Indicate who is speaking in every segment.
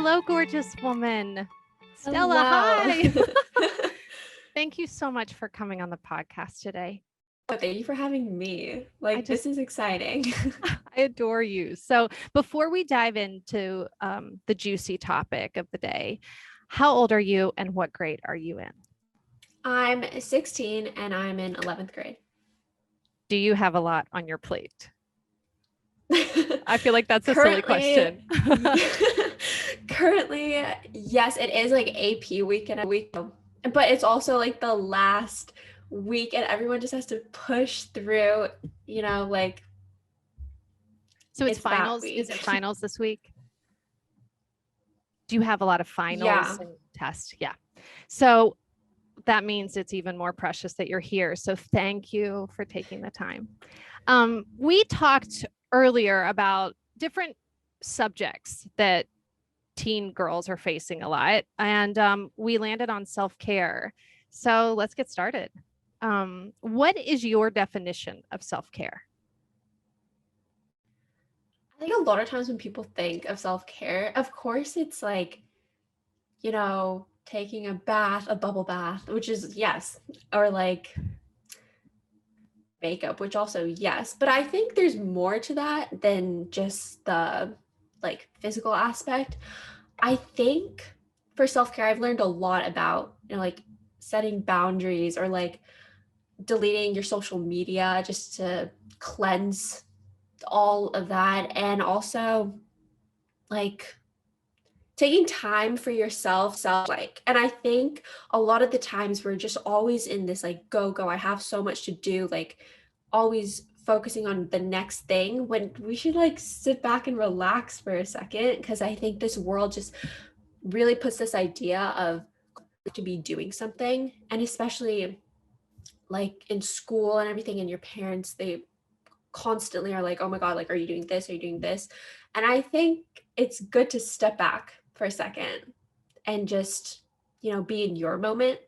Speaker 1: Hello, gorgeous woman. Stella,
Speaker 2: Hello.
Speaker 1: hi. Thank you so much for coming on the podcast today.
Speaker 2: Thank you for having me. This is exciting.
Speaker 1: I adore you. So before we dive into the juicy topic of the day, how old are you and what grade are you in?
Speaker 2: I'm 16 and I'm in 11th grade.
Speaker 1: Do you have a lot on your plate? I feel like that's a silly question.
Speaker 2: Currently, yes, it is like AP week and a week, but it's also like the last week and everyone just has to push through,
Speaker 1: So it's finals. Is it finals this week? Do you have a lot of finals and tests? Yeah. So that means it's even more precious that you're here. So thank you for taking the time. We talked earlier about different subjects that teen girls are facing a lot, and we landed on self-care. So let's get started. What is your definition of self-care?
Speaker 2: I think a lot of times when people think of self-care, of course it's like, taking a bath, a bubble bath, which is yes, or like makeup, which also yes, but I think there's more to that than just the like physical aspect. I think for self-care I've learned a lot about, like setting boundaries or like deleting your social media just to cleanse all of that, and also like taking time for yourself, and I think a lot of the times we're just always in this like go, I have so much to do, like always focusing on the next thing when we should like sit back and relax for a second, because I think this world just really puts this idea of to be doing something, and especially like in school and everything, and your parents, they constantly are like, oh my god, like, are you doing this, are you doing this? And I think it's good to step back for a second and just, be in your moment.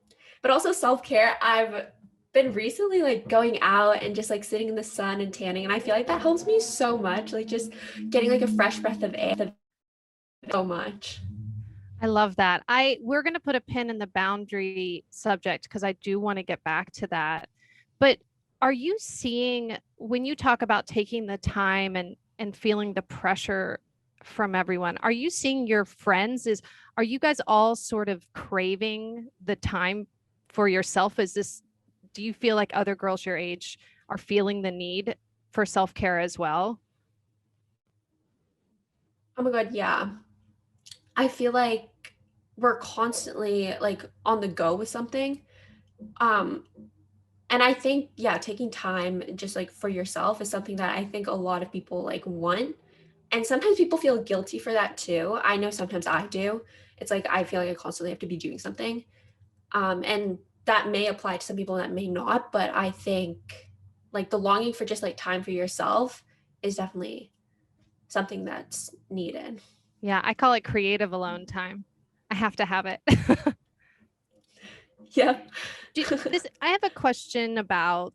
Speaker 2: But also self-care, I've been recently like going out and just like sitting in the sun and tanning, and I feel like that helps me so much, like just getting like a fresh breath of air so much.
Speaker 1: I love that. We're going to put a pin in the boundary subject because I do want to get back to that. But are you seeing, when you talk about taking the time and feeling the pressure from everyone, are you seeing your friends, are you guys all sort of craving the time for yourself? Do you feel like other girls your age are feeling the need for self-care as well?
Speaker 2: Oh my god, yeah. I feel like we're constantly like on the go with something. Um and I think, yeah, taking time just like for yourself is something that I think a lot of people like want. And sometimes people feel guilty for that too. I know sometimes I do. It's like I feel like I constantly have to be doing something. And that may apply to some people, that may not, but I think like the longing for just like time for yourself is definitely something that's needed.
Speaker 1: Yeah, I call it creative alone time. I have to have it.
Speaker 2: Yeah.
Speaker 1: I have a question about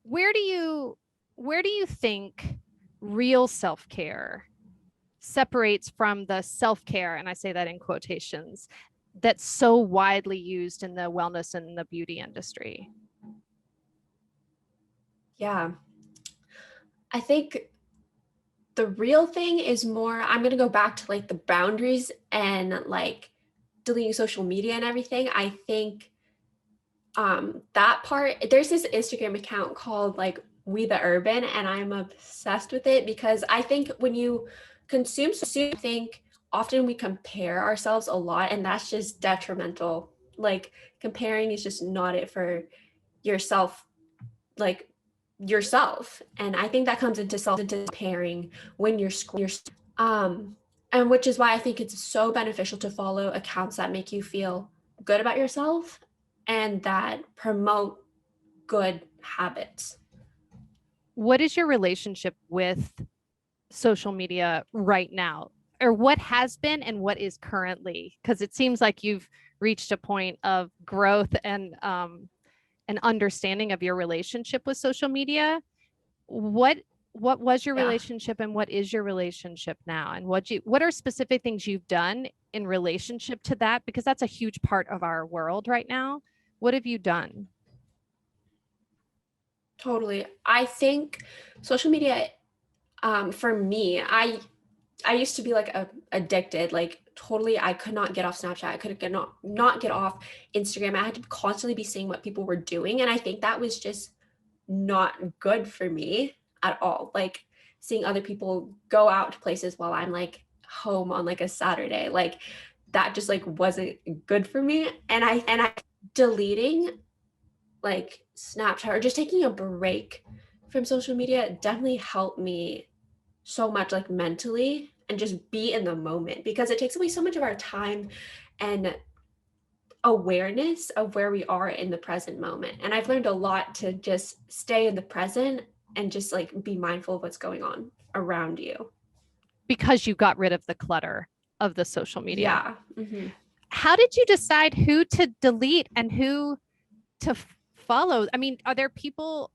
Speaker 1: where do you think real self-care separates from the self-care, and I say that in quotations, that's so widely used in the wellness and the beauty industry?
Speaker 2: Yeah. I think the real thing is more, I'm going to go back to like the boundaries and like deleting social media and everything. I think that part, there's this Instagram account called like We the Urban, and I'm obsessed with it because I think when you consume, I think often we compare ourselves a lot, and that's just detrimental. Like comparing is just not it for yourself, like yourself. And I think that comes into comparing when you're and which is why I think it's so beneficial to follow accounts that make you feel good about yourself and that promote good habits.
Speaker 1: What is your relationship with social media right now, or what has been and what is currently? Because it seems like you've reached a point of growth and an understanding of your relationship with social media. What what was your relationship and what is your relationship now? And what are specific things you've done in relationship to that? Because that's a huge part of our world right now. What have you done?
Speaker 2: Totally. I think social media, for me, I used to be like addicted, like totally. I could not get off Snapchat. I could not get off Instagram. I had to constantly be seeing what people were doing. And I think that was just not good for me at all. Like seeing other people go out to places while I'm like home on like a Saturday, like that just like wasn't good for me. And I deleting like Snapchat or just taking a break from social media definitely helped me so much, like mentally, and just be in the moment, because it takes away so much of our time and awareness of where we are in the present moment. And I've learned a lot to just stay in the present and just like be mindful of what's going on around you.
Speaker 1: Because you got rid of the clutter of the social media.
Speaker 2: Yeah. Mm-hmm.
Speaker 1: How did you decide who to delete and who to follow? I mean, are there people,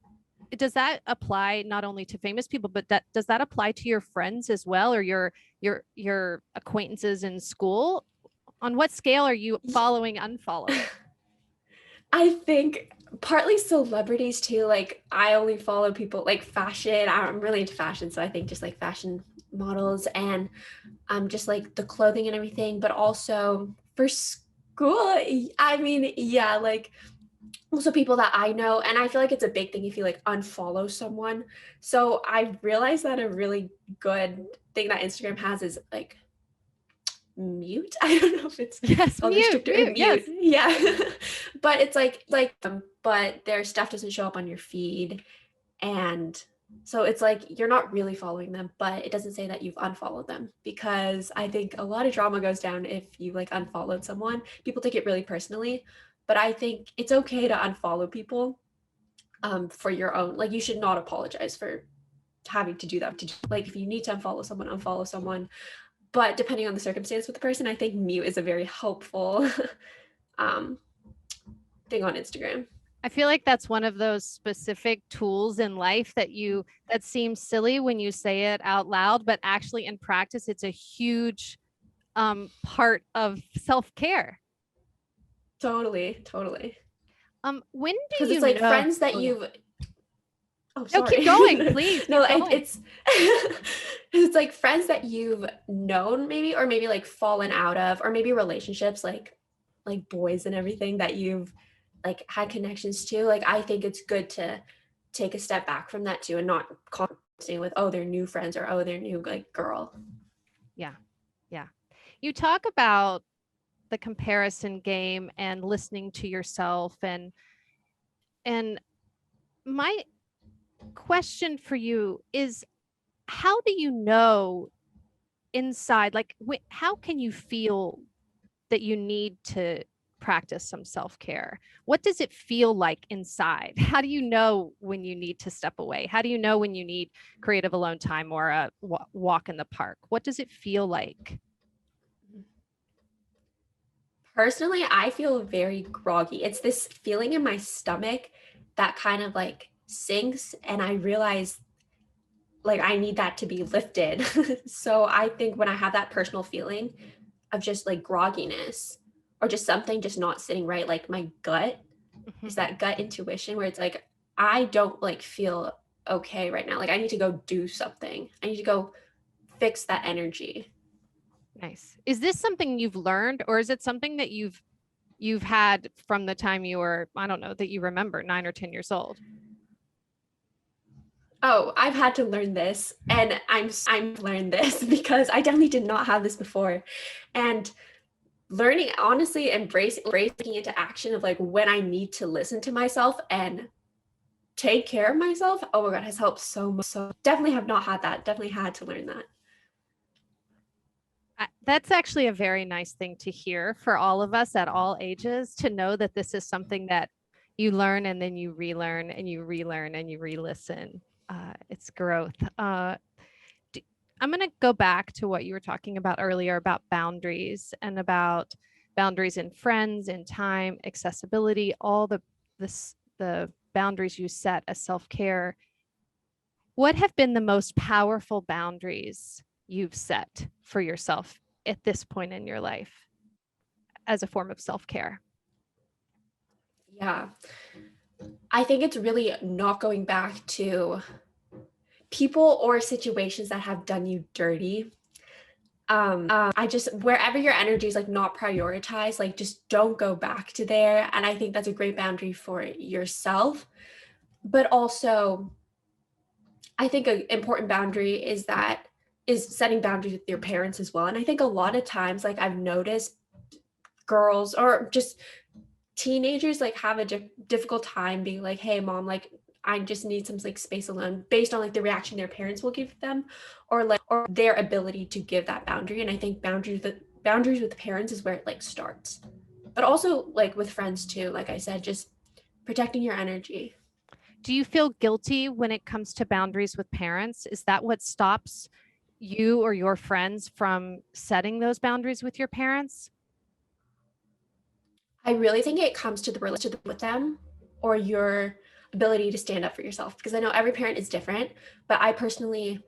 Speaker 1: does that apply not only to famous people, but does that apply to your friends as well, or your acquaintances in school? On what scale are you following, unfollowing?
Speaker 2: I think partly celebrities too. Like I only follow people like fashion. I'm really into fashion, so I think just like fashion models and just like the clothing and everything. But also for school, I mean, yeah, like also people that I know. And I feel like it's a big thing if you like unfollow someone. So I realized that a really good thing that Instagram has is like mute. I don't know if it's called restricted or mute. Yes. Yeah. But it's but their stuff doesn't show up on your feed. And so it's like you're not really following them, but it doesn't say that you've unfollowed them, because I think a lot of drama goes down if you like unfollowed someone. People take it really personally, but I think it's okay to unfollow people for your own, like you should not apologize for having to do that. Like if you need to unfollow someone, unfollow someone. But depending on the circumstance with the person, I think mute is a very helpful um, thing on Instagram.
Speaker 1: I feel like that's one of those specific tools in life that seems silly when you say it out loud, but actually in practice, it's a huge part of self-care.
Speaker 2: Totally.
Speaker 1: When do you
Speaker 2: Because it's like
Speaker 1: know?
Speaker 2: friends that you've. Oh, sorry.
Speaker 1: No, keep going, please.
Speaker 2: No, it's it's like friends that you've known maybe, or maybe like fallen out of, or maybe relationships like boys and everything that you've like had connections to. Like I think it's good to take a step back from that too, and not constantly with, oh, they're new friends, or oh, they're new like girl.
Speaker 1: Yeah. You talk about the comparison game and listening to yourself, and my question for you is, how do you know inside, like how can you feel that you need to practice some self-care? What does it feel like inside? How do you know when you need to step away? How do you know when you need creative alone time or a walk in the park? What does it feel like?
Speaker 2: Personally, I feel very groggy. It's this feeling in my stomach that kind of like sinks, and I realize like I need that to be lifted. So I think when I have that personal feeling of just like grogginess, or just something just not sitting right, like my gut is that gut intuition where it's like I don't like feel okay right now. Like I need to go do something. I need to go fix that energy.
Speaker 1: Nice. Is this something you've learned, or is it something that you've had from the time you were, I don't know, that you remember, 9 or 10 years old?
Speaker 2: Oh, I've had to learn this, and I'm learned this because I definitely did not have this before. And learning, honestly, embracing into action of like when I need to listen to myself and take care of myself. Oh my God, has helped so much. So definitely have not had that. Definitely had to learn that.
Speaker 1: That's actually a very nice thing to hear for all of us at all ages, to know that this is something that you learn and then you relearn and you relearn and you re-listen. It's growth. I'm going to go back to what you were talking about earlier about boundaries, and about boundaries in friends, in time, accessibility, all the boundaries you set as self-care. What have been the most powerful boundaries you've set for yourself at this point in your life as a form of self-care?
Speaker 2: Yeah. I think it's really not going back to people or situations that have done you dirty. I just, wherever your energy is like not prioritized, like just don't go back to there. And I think that's a great boundary for yourself. But also, I think an important boundary is setting boundaries with your parents as well. And I think a lot of times, like I've noticed girls or just teenagers like have a difficult time being like, hey mom, like I just need some like space alone, based on like the reaction their parents will give them, or their ability to give that boundary. And I think boundaries with the parents is where it like starts, but also like with friends too, like I said, just protecting your energy.
Speaker 1: Do you feel guilty when it comes to boundaries with parents? Is that what stops you or your friends from setting those boundaries with your parents?
Speaker 2: I really think it comes to the relationship with them, or your ability to stand up for yourself, because I know every parent is different, but I personally,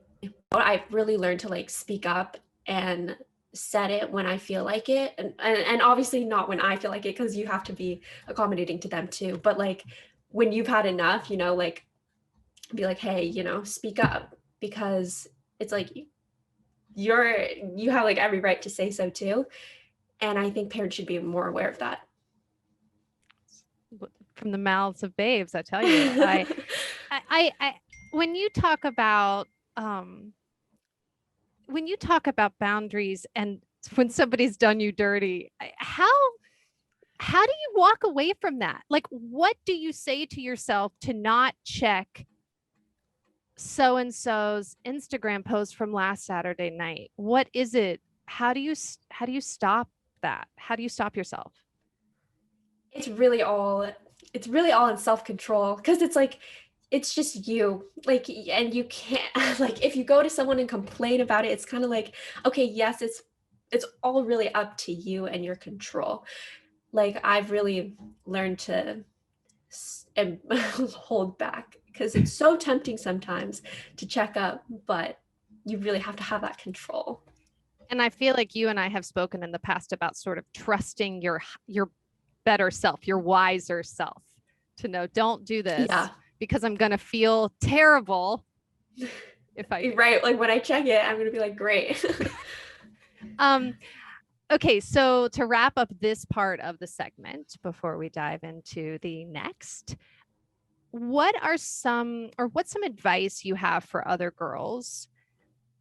Speaker 2: I've really learned to like speak up and set it when I feel like it. And obviously not when I feel like it, because you have to be accommodating to them too. But like when you've had enough, like be like, hey, speak up, because it's like you have like every right to say so too. And I think parents should be more aware of that.
Speaker 1: From the mouths of babes, I tell you. I when you talk about boundaries and when somebody's done you dirty, how do you walk away from that? Like, what do you say to yourself to not check so and so's Instagram post from last Saturday night? What is it? How do you stop that? How do you stop yourself?
Speaker 2: It's really all in self-control, because it's like it's just you, like, and you can't like if you go to someone and complain about it, it's kind of like, okay, yes, it's all really up to you and your control. Like I've really learned to and hold back, because it's so tempting sometimes to check up, but you really have to have that control.
Speaker 1: And I feel like you and I have spoken in the past about sort of trusting your better self, your wiser self, to know, don't do this because I'm going to feel terrible if I do.
Speaker 2: Right. Like when I check it, I'm going to be like, great.
Speaker 1: Okay. So to wrap up this part of the segment, before we dive into the next, what's some advice you have for other girls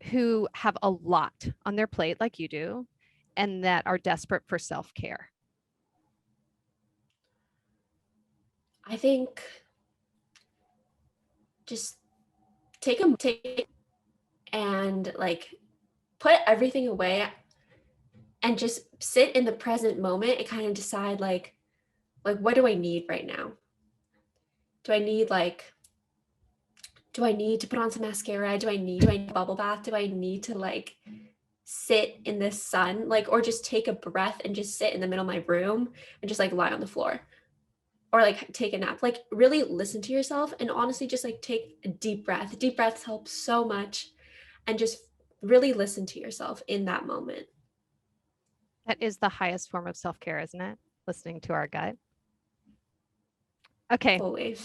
Speaker 1: who have a lot on their plate like you do and that are desperate for self-care?
Speaker 2: I think just take and like put everything away and just sit in the present moment and kind of decide like what do I need right now? Do I need to put on some mascara? Do I need a bubble bath? Do I need to like sit in the sun, like, or just take a breath and just sit in the middle of my room and just like lie on the floor, or like take a nap? Like really listen to yourself, and honestly just like take a deep breath. Deep breaths help so much, and just really listen to yourself in that moment.
Speaker 1: That is the highest form of self-care, isn't it? Listening to our gut. Okay.
Speaker 2: Fully.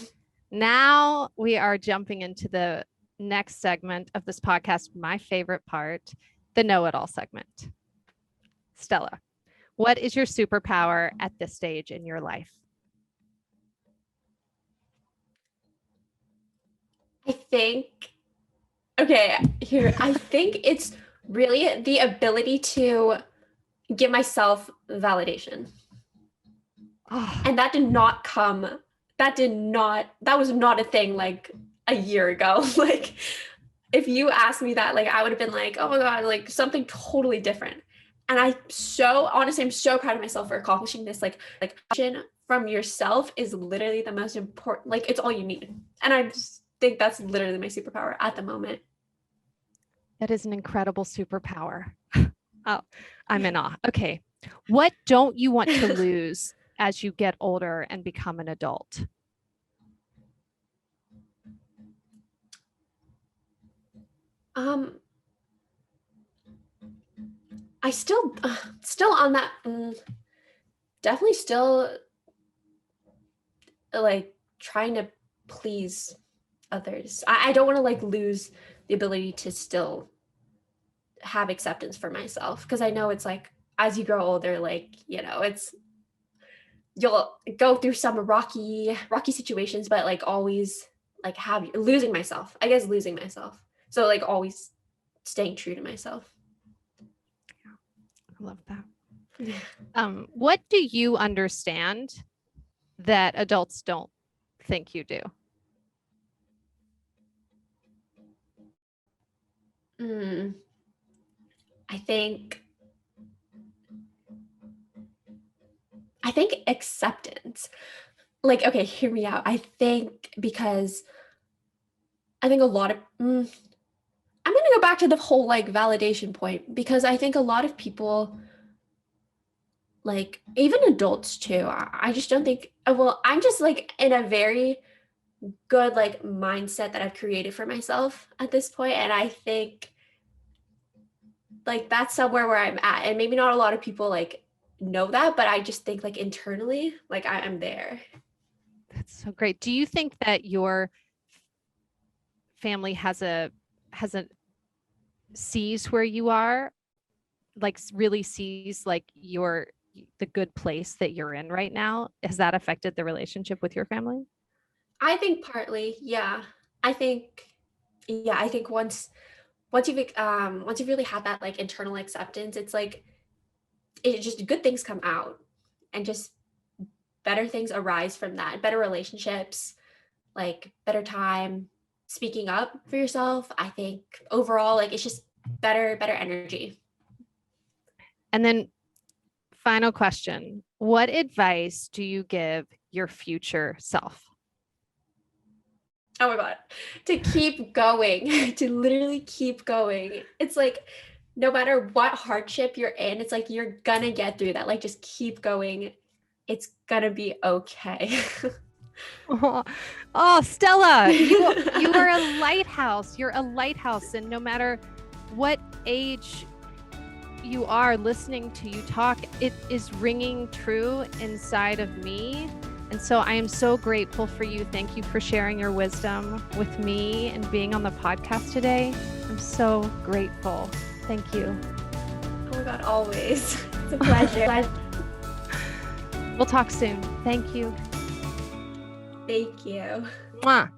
Speaker 1: Now we are jumping into the next segment of this podcast, my favorite part, the know-it-all segment. Stella, what is your superpower at this stage in your life?
Speaker 2: I think it's really the ability to give myself validation. Oh. And that was not a thing like a year ago. Like if you asked me that, like I would have been like, oh my God, like something totally different. And I'm so proud of myself for accomplishing this. Like from yourself is literally the most important, like it's all you need. And I just think that's literally my superpower at the moment.
Speaker 1: That is an incredible superpower. Oh, I'm in awe. Okay. What don't you want to lose as you get older and become an adult?
Speaker 2: I still on that, definitely still like trying to please others. I don't want to like lose the ability to still have acceptance for myself, because I know it's like as you grow older, like, it's you'll go through some rocky situations, but like always like losing myself. So like always staying true to myself.
Speaker 1: I love that. What do you understand that adults don't think you do?
Speaker 2: I think acceptance. Like, okay, hear me out. I think because I think a lot of I'm going to go back to the whole like validation point, because I think a lot of people, like even adults too, I just don't think, well, I'm just like in a very good like mindset that I've created for myself at this point, and I think like that's somewhere where I'm at, and maybe not a lot of people like know that, but I just think like internally, like I'm there.
Speaker 1: That's so great. Do you think that your family hasn't sees where you are, like really sees like the good place that you're in right now? Has that affected the relationship with your family?
Speaker 2: I think partly, yeah. I think once you've really had that like internal acceptance, it's like it just good things come out, and just better things arise from that. Better relationships, like better time, speaking up for yourself. I think overall, like it's just better energy.
Speaker 1: And then final question, what advice do you give your future self?
Speaker 2: Oh my God, to keep going, to literally keep going. It's like, no matter what hardship you're in, it's like, you're gonna get through that. Like, just keep going. It's gonna be okay.
Speaker 1: Oh, Stella, you are a lighthouse. You're a lighthouse. And no matter what age you are listening to you talk, it is ringing true inside of me. And so I am so grateful for you. Thank you for sharing your wisdom with me and being on the podcast today. I'm so grateful. Thank you.
Speaker 2: Oh my God, always. It's a pleasure.
Speaker 1: We'll talk soon. Thank you.
Speaker 2: Thank you.
Speaker 1: Mwah.